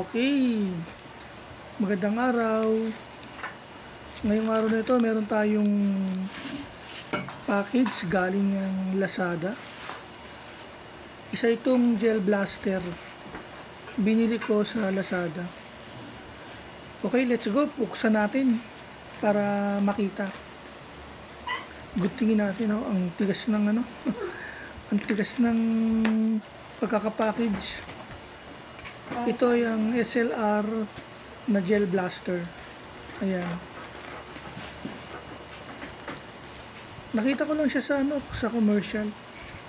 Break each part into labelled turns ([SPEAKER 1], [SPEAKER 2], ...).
[SPEAKER 1] Okay, magandang araw. Ngayong araw na ito, meron tayong package galing ng Lazada. Isa itong gel blaster. Binili ko sa Lazada. Okay, let's go. Buksan natin para makita. Tingin natin, ang tigas ng ang tigas ng pagkakapackage. Ito yung SLR na gel blaster. Ayan. Nakita ko lang siya sa commercial.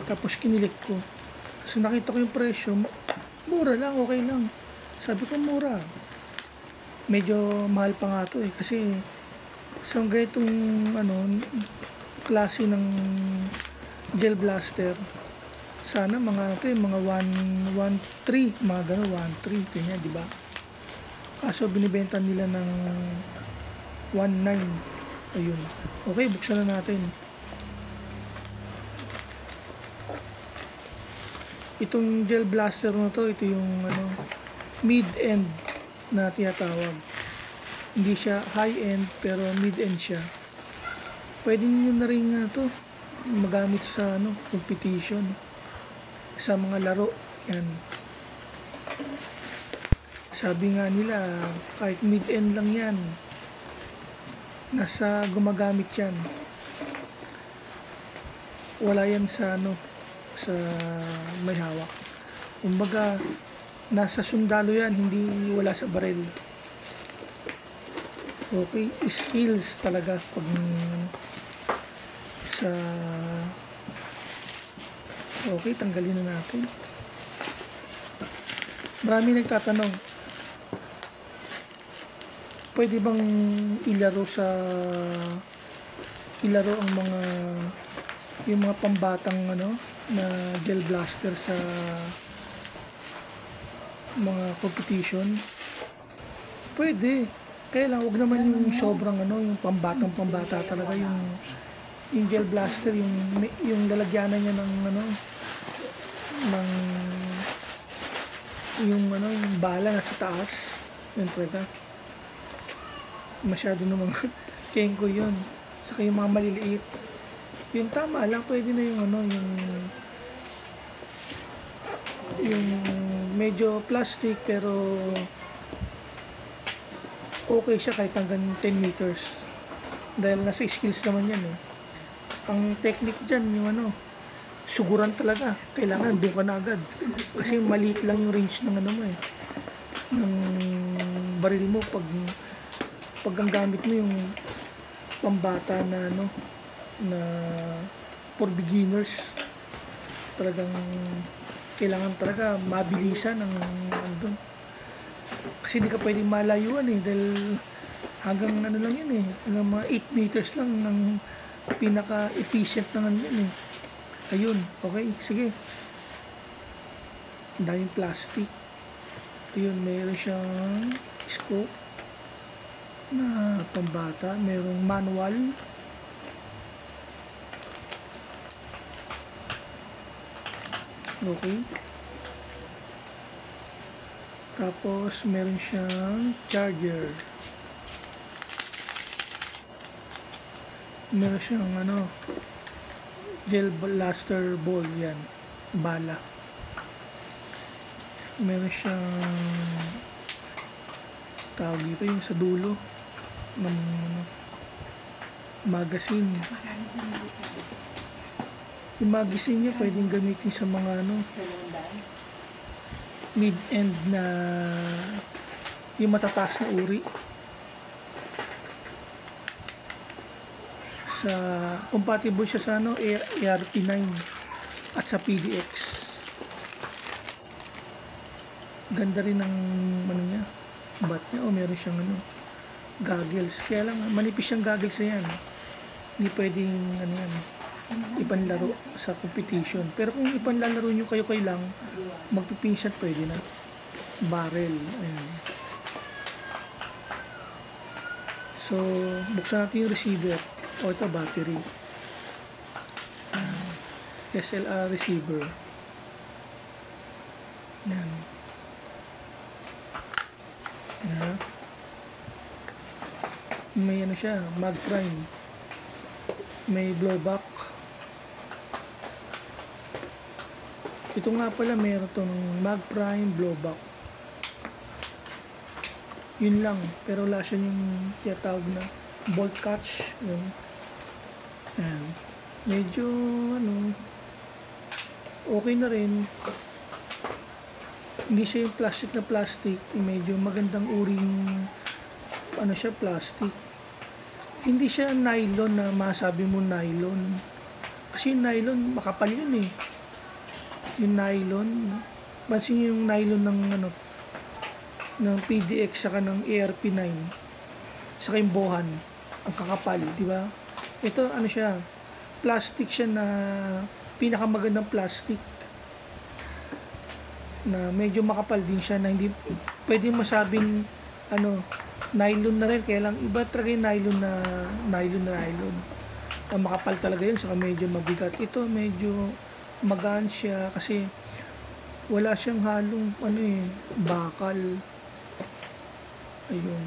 [SPEAKER 1] Tapos kinilik ko. So nakita ko yung presyo. Mura lang, okay lang. Sabi ko mura. Medyo mahal pa nga to eh. Kasi sa ganitong klase ng gel blaster, sana mga mga 1.3, mga gano'n, 1.3 kanya, di ba? Kaso binibenta nila ng 1.9. Ayun. Okay, buksan na natin. Itong gel blaster na to, ito yung mid-end na tinatawag. Hindi siya high-end pero mid-end siya. Pwede niyo na rin to magamit sa competition, sa mga laro. Yan. Sabi nga nila, kahit mid-end lang yan, nasa gumagamit yan. Wala yan sa sa may hawak. Kumbaga, nasa sundalo yan, hindi wala sa baril. Okay, skills talaga pag sa okay, tanggalin na natin. Marami nagtatanong, pwede bang ilaro ang yung mga pambatang na gel blaster sa mga competition? Pwede. Kaya lang, huwag naman yung sobrang yung pambata talaga, yung gel blaster, yung lalagyanan niya ng yung bala na sa taas. Yun talaga. Masyado namang kengko yun. Saka yung mga maliliit. Yung tama lang, pwede na yung medyo plastic pero okay siya kahit hanggang 10 meters. Dahil nasa skills naman yan eh. Ang technique dyan, yung suguran talaga. Kailangan doon ka na agad. Kasi maliit lang yung range ng ng baril mo pag ang gamit mo yung pambata na na for beginners. Talagang kailangan talaga mabilisan ng kasi hindi ka pwedeng malayuan eh, dahil hanggang lang yan eh, hanggang mga 8 meters lang ng pinaka-efficient naman yan eh. Ayun, okay, sige. Ang daming plastic. Ayun, meron siyang scope na pambata, merong manual. Okay. Tapos meron siyang charger. Meron siyang gel blaster ball, yan, bala. Meron siyang tawag dito yung sa dulo ng magazine. Yung magazine niya pwedeng gamitin sa mga mid-end na yung matataas na uri. Compatible siya sa ARP9 at sa PDX. Ganda rin ng niya, bat niya. Meron siyang goggles. Kaya lang manipis siyang goggles na yan. Hindi pwedeng ipanlaro sa competition. Pero kung ipanlalaro nyo kayo lang, magpipinsan, pwede na. Barrel. Ayan. So, buksan natin yung receiver. Ito, battery. SLR receiver. Yan. Yan. May ano siya, mag prime. May blowback. Ito nga pala meron itong mag prime blowback. Yun lang, pero wala siya yung tinatawag na bolt catch. Yun. Ayan. Medyo ano, okay na rin. Hindi siya yung plastic na plastic, medyo magandang uring ano siya, plastic. Hindi siya nylon na masabi mo nylon. Kasi yung nylon, makapal yun eh. Yung nylon, pansin yung nylon ng ano, ng PDX saka ng ARP9 saka yung Bohan, ang kakapal, di ba? Ito ano siya, plastic siya na pinakamagandang plastic na medyo makapal din siya na hindi pwedeng masabing ano, nylon na rin, kaya lang iba talaga yung nylon na nylon. Ang makapal talaga yun, saka medyo mabigat. Ito medyo magaan siya kasi wala siyang halong ano eh, bakal. Ayun.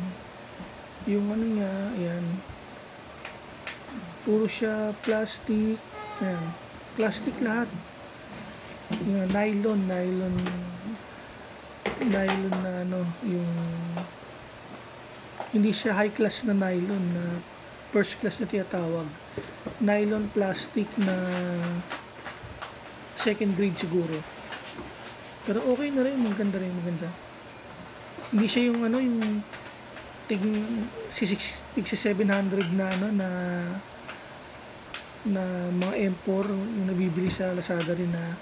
[SPEAKER 1] Yung ano niya, ayan. Puro siya plastic. Ayan. Plastic lahat. Yung nylon na ano, yung hindi siya high class na nylon, na first class na tinatawag. Nylon plastic na second grade siguro. Pero okay na rin, maganda rin, maganda. Hindi siya yung ano, yung tig 700 na ano na mga M4 yung nabibili sa Lazada rin na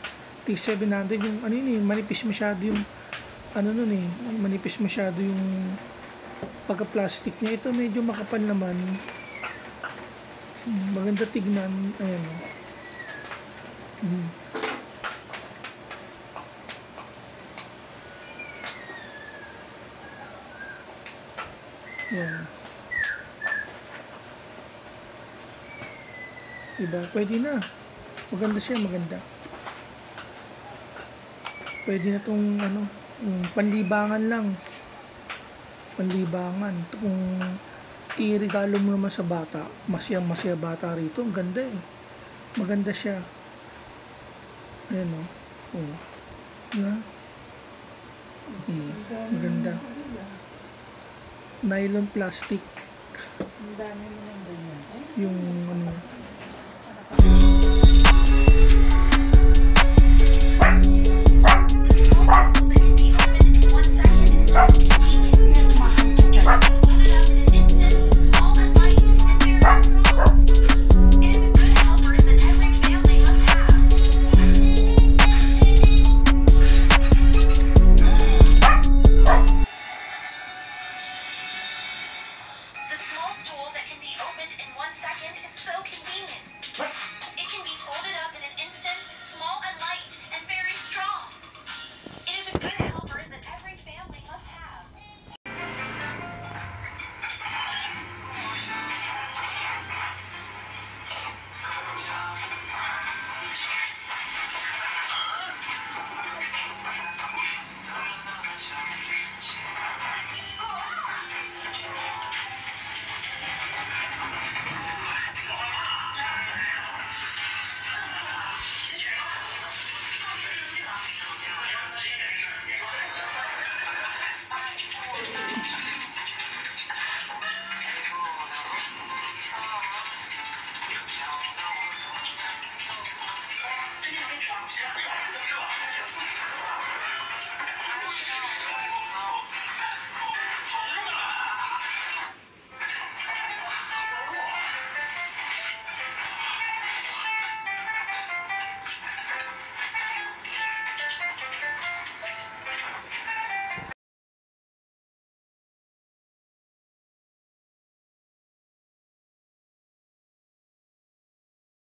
[SPEAKER 1] tig 700, yung ano yun eh, manipis masyado yung ano nun eh, manipis masyado yung pagka-plastic niya. Ito medyo makapal naman, maganda tignan. Ayan o. Ayan. Diba? Pwede na. Maganda siya, maganda. Pwede na tong ano, panlibangan lang. Panlibangan. Kung i-regalo mo naman sa bata, masaya bata rito. Ang ganda eh. Maganda siya. Ayan o. Oh. Diba? Maganda. Nylon plastic. Yung ano.